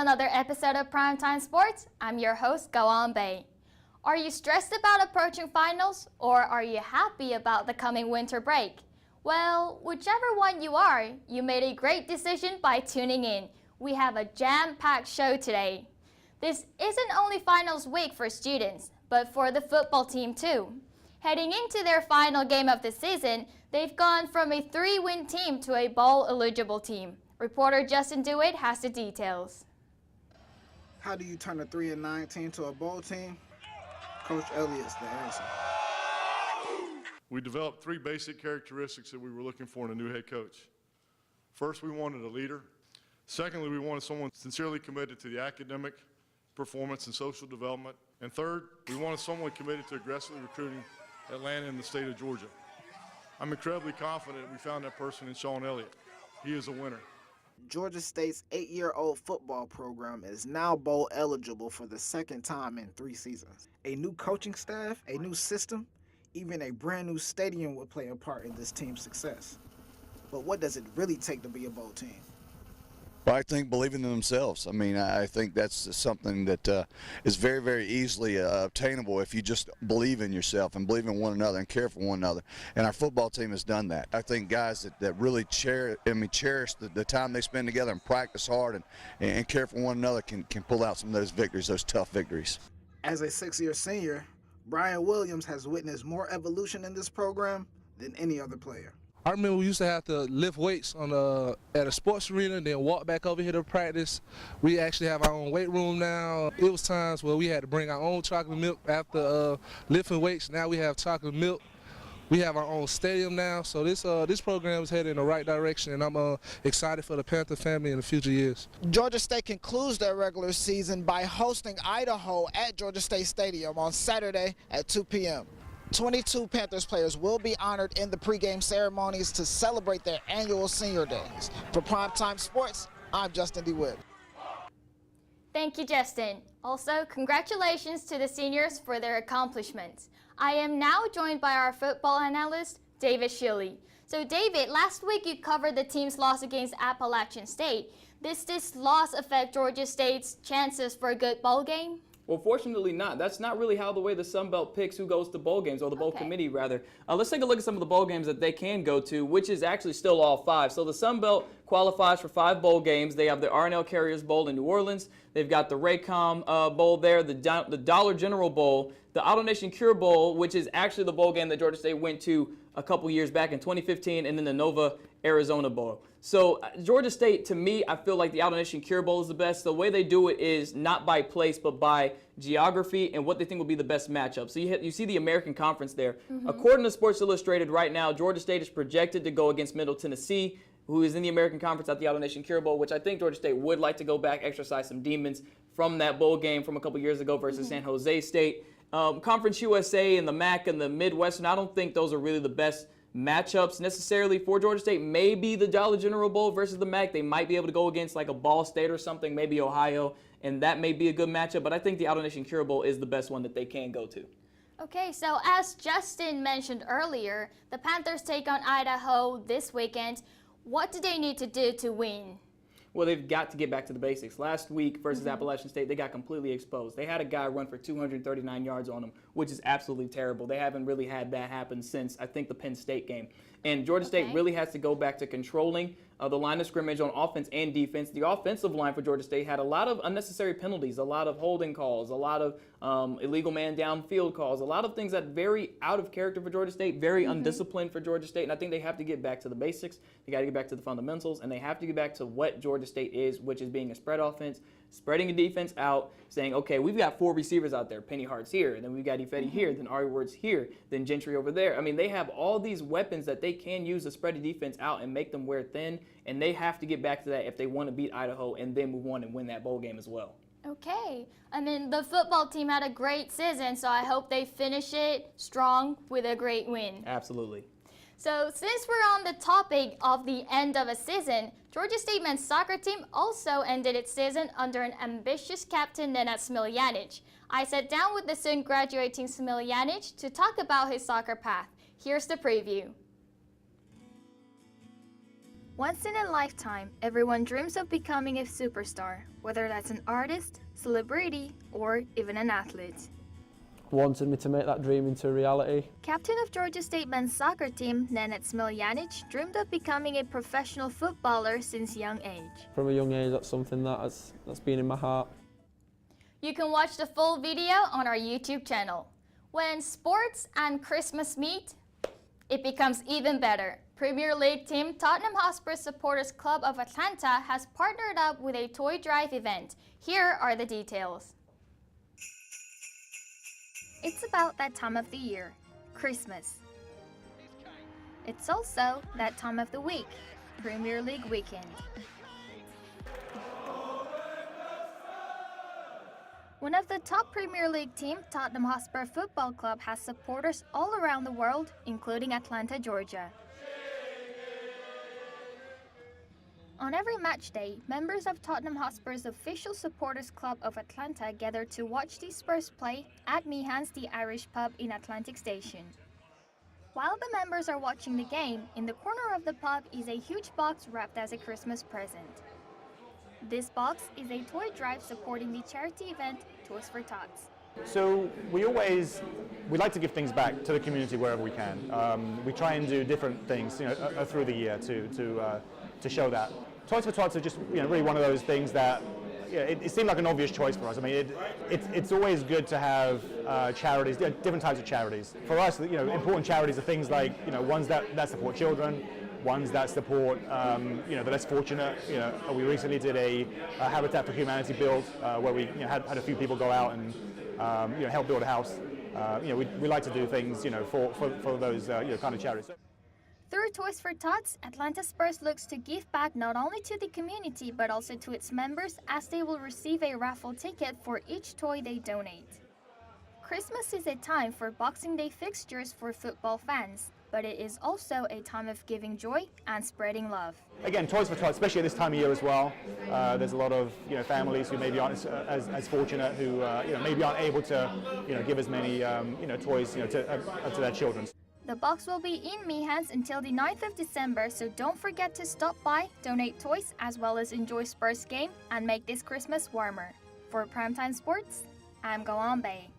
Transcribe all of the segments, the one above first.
another episode of Primetime Sportz. I'm your host, Gawan Bay. Are you stressed about approaching finals, or are you happy about the coming winter break? Well, whichever one you are, you made a great decision by tuning in. We have a jam-packed show today. This isn't only finals week for students, but for the football team too. Heading into their final game of the season, they've gone from a 3-win team to a bowl-eligible team. Reporter Justin DeWitt has the details. How do you turn a 3-9 team to a bowl team? Coach Elliott's the answer. We developed 3 basic characteristics that we were looking for in a new head coach. First, we wanted a leader. Secondly, we wanted someone sincerely committed to the academic performance and social development. And third, we wanted someone committed to aggressively recruiting Atlanta and the state of Georgia. I'm incredibly confident we found that person in Sean Elliott. He is a winner. Georgia State's 8-year-old football program is now bowl eligible for the second time in 3 seasons. A new coaching staff, a new system, even a brand new stadium will play a part in this team's success. But what does it really take to be a bowl team? Well, I think believing in themselves. I mean, I think that's something that is very, very easily obtainable if you just believe in yourself and believe in one another and care for one another. And our football team has done that. I think guys that really cherish the time they spend together and practice hard and care for one another can pull out some of those victories, those tough victories. As a 6-year senior, Brian Williams has witnessed more evolution in this program than any other player. I remember we used to have to lift weights at a sports arena, then walk back over here to practice. We actually have our own weight room now. It was times where we had to bring our own chocolate milk after lifting weights. Now we have chocolate milk. We have our own stadium now, so this program is headed in the right direction, and I'm excited for the Panther family in the future years. Georgia State concludes their regular season by hosting Idaho at Georgia State Stadium on Saturday at 2 p.m. 22 Panthers players will be honored in the pregame ceremonies to celebrate their annual senior days. For Primetime Sportz, I'm Justin DeWitt. Thank you, Justin. Also, congratulations to the seniors for their accomplishments. I am now joined by our football analyst, David Shilley. So David, last week you covered the team's loss against Appalachian State. Does this loss affect Georgia State's chances for a good bowl game? Well, fortunately not. That's not really how the way the Sun Belt picks who goes to bowl games, or the bowl committee rather. Let's take a look at some of the bowl games that they can go to, which is actually still all 5. So the Sun Belt qualifies for 5 bowl games. They have the R&L Carriers Bowl in New Orleans. They've got the Raycom Bowl there, the Dollar General Bowl, the AutoNation Cure Bowl, which is actually the bowl game that Georgia State went to a couple years back in 2015, and then the Nova Arizona Bowl. So Georgia State, to me, I feel like the AutoNation Cure Bowl is the best. The way they do it is not by place, but by geography and what they think will be the best matchup. So you see the American Conference there. According to Sports Illustrated right now, Georgia State is projected to go against Middle Tennessee, who is in the American Conference at the AutoNation Cure Bowl, which I think Georgia State would like to go back, exercise some demons from that bowl game from a couple years ago versus San Jose State. Conference USA and the MAC and the Midwestern, I don't think those are really the best matchups necessarily for Georgia State. Maybe the Dollar General Bowl versus the MAC. They might be able to go against like a Ball State or something, maybe Ohio, and that may be a good matchup. But I think the AutoNation Cure Bowl is the best one that they can go to. Okay, so as Justin mentioned earlier, the Panthers take on Idaho this weekend. What do they need to do to win? Well, they've got to get back to the basics. Last week versus Appalachian State, they got completely exposed. They had a guy run for 239 yards on them, which is absolutely terrible. They haven't really had that happen since, I think, the Penn State game. And Georgia State really has to go back to controlling the line of scrimmage on offense and defense. The offensive line for Georgia State had a lot of unnecessary penalties, a lot of holding calls, a lot of illegal man downfield calls, a lot of things that very out of character for Georgia State, very undisciplined for Georgia State. And I think they have to get back to the basics. They got to get back to the fundamentals, and they have to get back to what Georgia State is, which is being a spread offense, spreading a defense out, saying, okay, we've got 4 receivers out there. Penny Hart's here, and then we've got Ifedi here, then Ari Ward's here, then Gentry over there. I mean, they have all these weapons that they can use to spread the defense out and make them wear thin, and they have to get back to that if they want to beat Idaho and then move on and win that bowl game as well. Okay, I mean, the football team had a great season, so I hope they finish it strong with a great win. Absolutely. So since we're on the topic of the end of a season, Georgia State men's soccer team also ended its season under an ambitious captain Nenad Smiljanic. I sat down with the soon graduating Smiljanic to talk about his soccer path. Here's the preview. Once in a lifetime, everyone dreams of becoming a superstar, whether that's an artist, celebrity, or even an athlete. Wanted me to make that dream into reality. Captain of Georgia State men's soccer team, Nenad Smiljanic, dreamed of becoming a professional footballer since young age. From a young age, that's something that's been in my heart. You can watch the full video on our YouTube channel. When sports and Christmas meet, it becomes even better. Premier League team Tottenham Hotspur Supporters Club of Atlanta has partnered up with a toy drive event. Here are the details. It's about that time of the year, Christmas. It's also that time of the week, Premier League weekend. One of the top Premier League team, Tottenham Hotspur Football Club, has supporters all around the world, including Atlanta, Georgia. On every match day, members of Tottenham Hotspur's official supporters club of Atlanta gather to watch the Spurs play at Meehan's, the Irish pub in Atlantic Station. While the members are watching the game, in the corner of the pub is a huge box wrapped as a Christmas present. This box is a toy drive supporting the charity event Toys for Tots. So we like to give things back to the community wherever we can. We try and do different things, through the year to show that. Toys for Tots are just, really one of those things that, it seemed like an obvious choice for us. I mean, it's always good to have charities, different types of charities. For us, important charities are things like, ones that support children, ones that support, the less fortunate. We recently did a Habitat for Humanity build where we had a few people go out and help build a house. We like to do things, for those kind of charities. Through Toys for Tots, Atlanta Spurs looks to give back not only to the community but also to its members, as they will receive a raffle ticket for each toy they donate. Christmas is a time for Boxing Day fixtures for football fans, but it is also a time of giving joy and spreading love. Again, Toys for Tots, especially at this time of year as well, there's a lot of families who maybe aren't as fortunate, who maybe aren't able to give as many toys to their children. The box will be in Meehan's until the 9th of December, so don't forget to stop by, donate toys, as well as enjoy Spurs game and make this Christmas warmer. For Primetime Sportz, I'm Galan Bay.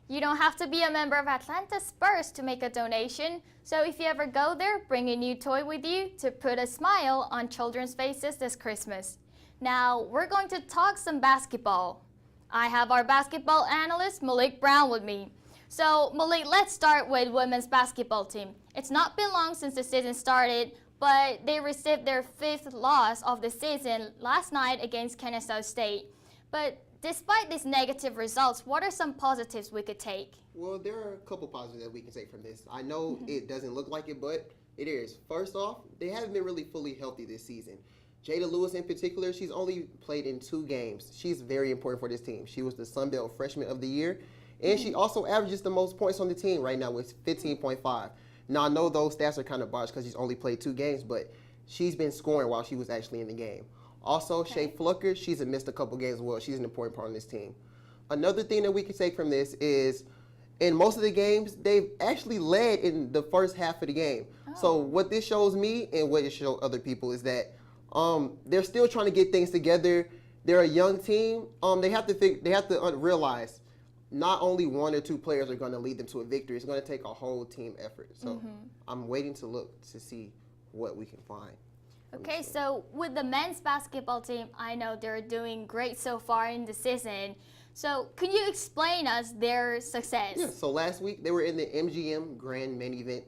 You don't have to be a member of Atlanta Spurs to make a donation, so if you ever go there, bring a new toy with you to put a smile on children's faces this Christmas. Now, we're going to talk some basketball. I have our basketball analyst, Malik Brown, with me. So, Malik, let's start with women's basketball team. It's not been long since the season started, but they received their 5th loss of the season last night against Kennesaw State. But despite these negative results, what are some positives we could take? Well, there are a couple positives that we can take from this. I know it doesn't look like it, but it is. First off, they haven't been really fully healthy this season. Jada Lewis in particular, she's only played in 2 games. She's very important for this team. She was the Sun Belt Freshman of the Year, and she also averages the most points on the team right now with 15.5. Now, I know those stats are kind of biased because she's only played 2 games, but she's been scoring while she was actually in the game. Also, Shea Flucker, she's missed a couple games as well. She's an important part on this team. Another thing that we can take from this is, in most of the games, they've actually led in the first half of the game. So what this shows me and what it shows other people is that they're still trying to get things together. They're a young team. They have to realize not only 1 or 2 players are going to lead them to a victory. It's going to take a whole team effort. So I'm waiting to look to see what we can find. Okay, so with the men's basketball team, I know they're doing great so far in the season. So can you explain us their success? Yeah, so last week they were in the MGM Grand Main Event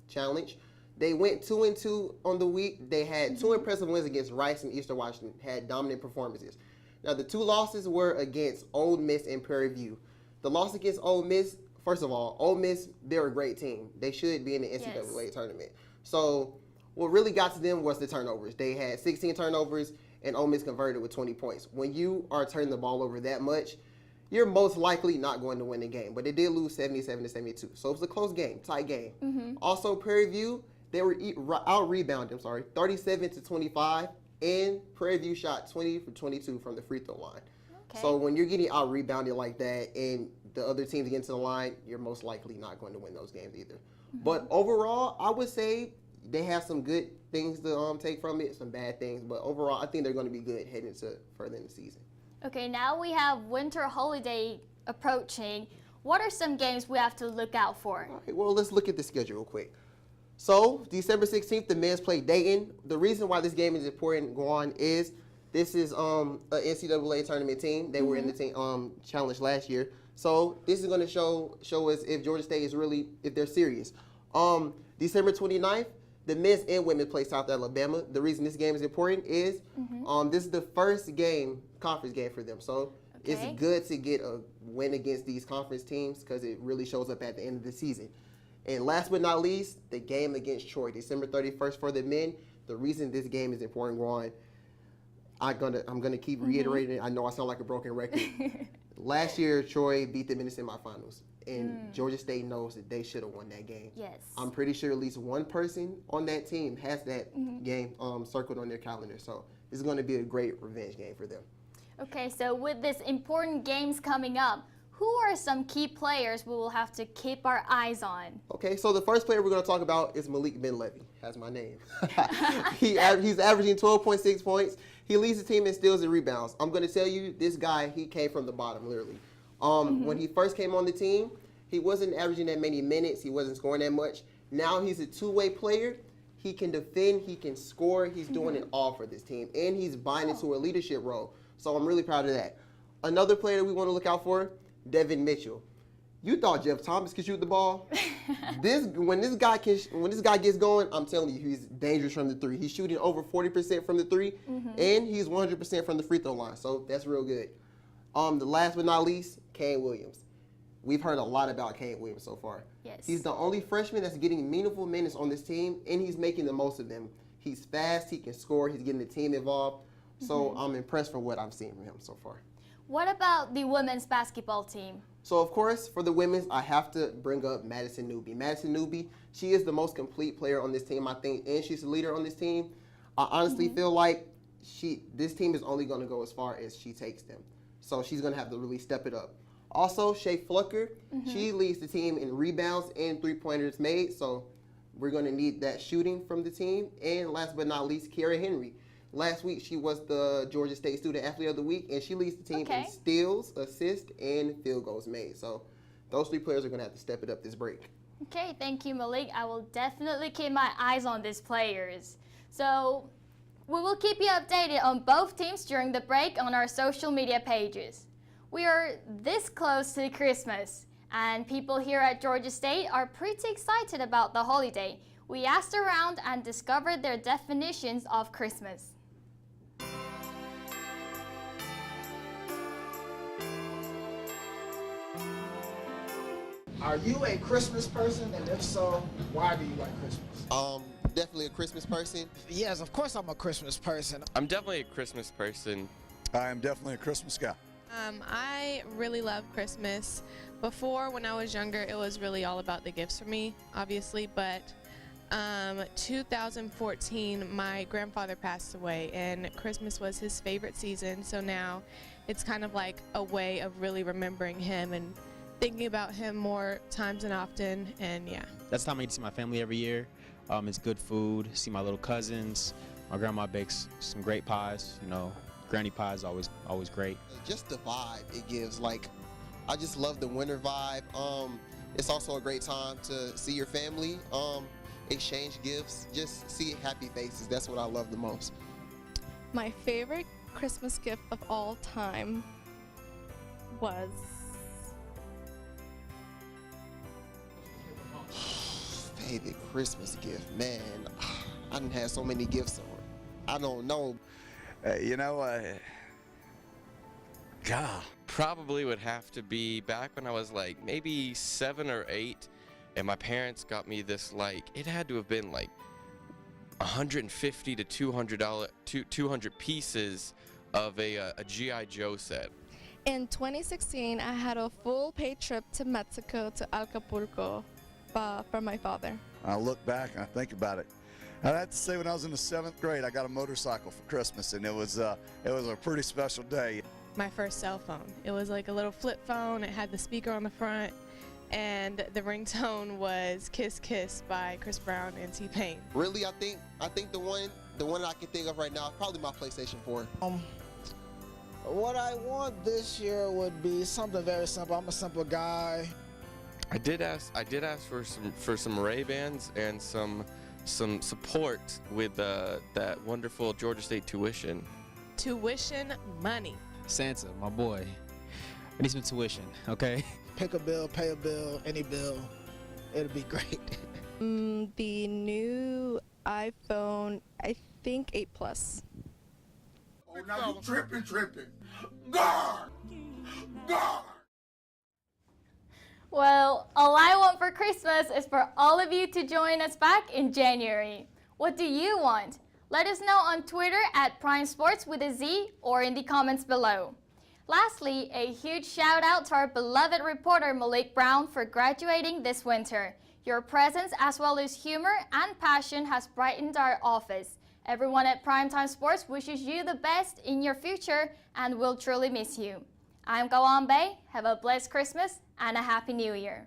Challenge. They went 2-2 on the week. They had 2 impressive wins against Rice and Eastern Washington, had dominant performances. Now, the 2 losses were against Ole Miss and Prairie View. The loss against Ole Miss, first of all, Ole Miss, they're a great team. They should be in the NCAA tournament. So what really got to them was the turnovers. They had 16 turnovers, and Ole Miss converted with 20 points. When you are turning the ball over that much, you're most likely not going to win the game. But they did lose 77-72. So it was a close game, tight game. Also, Prairie View, they were out-rebounded, 37-25. And Prairie View shot 20 for 22 from the free throw line. Okay. So when you're getting out-rebounded like that and the other teams get to the line, you're most likely not going to win those games either. But overall, I would say they have some good things to take from it, some bad things, but overall, I think they're going to be good heading into further in the season. Okay, now we have winter holiday approaching. What are some games we have to look out for? All right, well, let's look at the schedule real quick. So, December 16th, the men's play Dayton. The reason why this game is important, Guan, is this is an NCAA tournament team. They were in the team challenge last year. So, this is going to show us if Georgia State is really, if they're serious. December 29th, the men's and women's play South Alabama. The reason this game is important is this is the first game, conference game for them. So, it's good to get a win against these conference teams because it really shows up at the end of the season. And last but not least, the game against Troy, December 31st for the men. The reason this game is important, Ron, I'm gonna keep reiterating it. I know I sound like a broken record. Last year, Troy beat them in the semifinals, and Georgia State knows that they should have won that game. Yes. I'm pretty sure at least one person on that team has that game circled on their calendar. So this is going to be a great revenge game for them. Okay, so with this important games coming up, who are some key players we will have to keep our eyes on? Okay, so the first player we're going to talk about is Malik Ben-Levy. That's my name. He's averaging 12.6 points. He leads the team in steals and rebounds. I'm going to tell you, this guy, he came from the bottom, literally. When he first came on the team, he wasn't averaging that many minutes. He wasn't scoring that much. Now he's a two-way player. He can defend. He can score. He's doing it all for this team. And he's buying into a leadership role. So I'm really proud of that. Another player that we want to look out for, Devin Mitchell. You thought Jeff Thomas could shoot the ball? When this guy gets going, I'm telling you, he's dangerous from the three. He's shooting over 40% from the three, and he's 100% from the free throw line. So that's real good. The last but not least, Kane Williams. We've heard a lot about Kane Williams so far. Yes. He's the only freshman that's getting meaningful minutes on this team, and he's making the most of them. He's fast, he can score, he's getting the team involved. So I'm impressed from what I'm seeing from him so far. What about the women's basketball team? So, of course, for the women's, I have to bring up Madison Newby. Madison Newby, she is the most complete player on this team, I think, and she's the leader on this team. I honestly feel like this team is only going to go as far as she takes them. So she's going to have to really step it up. Also, Shea Flucker, she leads the team in rebounds and three-pointers made, so we're going to need that shooting from the team. And last but not least, Kiara Henry. Last week, she was the Georgia State Student Athlete of the Week, and she leads the team in steals, assists, and field goals made. So those three players are going to have to step it up this break. Okay, thank you, Malik. I will definitely keep my eyes on these players. So we will keep you updated on both teams during the break on our social media pages. We are this close to Christmas, and people here at Georgia State are pretty excited about the holiday. We asked around and discovered their definitions of Christmas. Are you a Christmas person? And if so, why do you like Christmas? Definitely a Christmas person. Yes, of course I'm a Christmas person. I'm definitely a Christmas person. I am definitely a Christmas guy. I really love Christmas. Before, when I was younger, it was really all about the gifts for me, obviously, but 2014, my grandfather passed away, and Christmas was his favorite season, so now it's kind of like a way of really remembering him and thinking about him more times than often, and yeah. That's the time I get to see my family every year. It's good food, see my little cousins. My grandma bakes some great pies, you know. Granny pie is always great. Just the vibe it gives, like, I just love the winter vibe. It's also a great time to see your family, exchange gifts, just see happy faces. That's what I love the most. My favorite Christmas gift of all time was favorite Christmas gift, man. I done had so many gifts. I don't know. God. Probably would have to be back when I was like maybe 7 or 8, and my parents got me this, like, it had to have been like $150 to $200 pieces of a G.I. Joe set. In 2016, I had a full paid trip to Mexico, to Acapulco, from my father. I look back and I think about it. I'd have to say when I was in the 7th grade, I got a motorcycle for Christmas, and it was a pretty special day. My first cell phone. It was like a little flip phone. It had the speaker on the front, and the ringtone was "Kiss Kiss" by Chris Brown and T-Pain. Really, I think the one I can think of right now is probably my PlayStation 4. What I want this year would be something very simple. I'm a simple guy. I did ask for some Ray-Bans and some support with that wonderful Georgia State tuition. Tuition money. Santa, my boy. I need some tuition, okay? Pick a bill, pay a bill, any bill. It'll be great. The new iPhone, I think 8 Plus. Oh, now you tripping. God! Well, all I want for Christmas is for all of you to join us back in January. What do you want? Let us know on Twitter at Prime Sportz with a Z or in the comments below. Lastly, a huge shout out to our beloved reporter Malik Brown for graduating this winter. Your presence as well as humor and passion has brightened our office. Everyone at Primetime Sportz wishes you the best in your future and will truly miss you. I'm Gawan Bay. Have a blessed Christmas and a Happy New Year.